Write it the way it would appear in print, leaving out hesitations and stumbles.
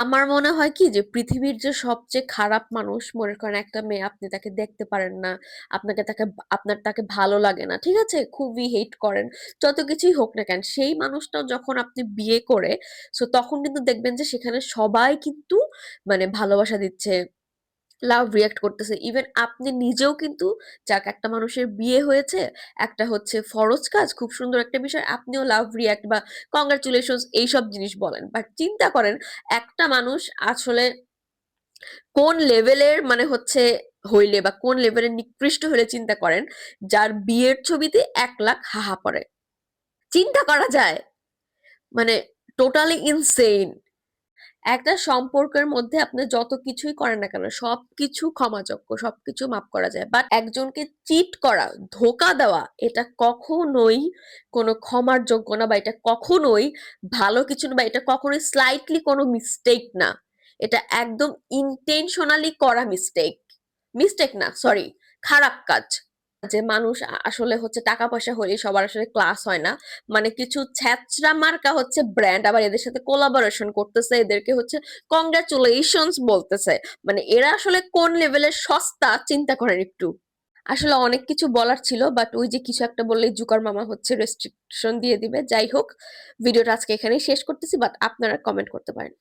আমার মনে হয় কি যে পৃথিবীর যে সবচেয়ে খারাপ মানুষ, মনে করেন একটা মেয়ে, আপনি তাকে দেখতে পারেন না, আপনার তাকে ভালো লাগে না, ঠিক আছে, খুবই হেট করেন, যত কিছুই হোক না কেন, সেই মানুষটা যখন আপনি বিয়ে করে, সো তখন কিন্তু দেখবেন যে সেখানে সবাই কিন্তু মানে ভালোবাসা দিচ্ছে, লাভ রিয়াক্ট করতেছে, ইভেন আপনি নিজেও কিন্তু, যাক একটা মানুষের বিয়ে হয়েছে, একটা হচ্ছে ফরজ কাজ, খুব সুন্দর একটা বিষয়, আপনিও লাভ রিয়াক্ট বা কংগ্রাচুলেশনস এইসব জিনিস বলেন, বাট চিন্তা করেন একটা মানুষ আসলে কোন লেভেলের মানে হচ্ছে হইলে বা কোন লেভেলের নিকৃষ্ট হলে চিন্তা করেন, যার বিয়ের ছবিতে 1 লাখ হাহা পড়ে, চিন্তা করা যায়, মানে টোটালি ইনসেইন। একটা সম্পর্কের মধ্যে আপনি যত কিছুই করেন না কেন সবকিছু ক্ষমাযোগ্য, সবকিছু মাফ করা যায়, বাট একজনকে চিট করা, ধোকা দেওয়া, এটা কখনোই কোনো ক্ষমার যোগ্য না, বা এটা কখনোই ভালো কিছু না, বা এটা কখনোই স্লাইটলি কোনো মিস্টেক না, এটা একদম ইন্টেনশনালি করা মিস্টেক, মিস্টেক না সরি, খারাপ কাজ। যে মানুষ আসলে হচ্ছে টাকা পয়সা হলে সবার আসলে ক্লাস হয় না, মানে কিছু ছ্যাচরা মার্কা হচ্ছে ব্র্যান্ড আবার এদের সাথে কোলাবোরেশন করতেছে, এদেরকে হচ্ছে কংগ্রাচুলেশনস বলতেছে, মানে এরা আসলে কোন লেভেলের সস্তা চিন্তা করেন একটু। আসলে অনেক কিছু বলার ছিল, বাট ওই যে কিছু একটা বললেই জুকার মামা হচ্ছে রেস্ট্রিকশন দিয়ে দিবে। যাই হোক, ভিডিওটা আজকে এখানেই শেষ করতেছি, বাট আপনারা কমেন্ট করতে পারেন।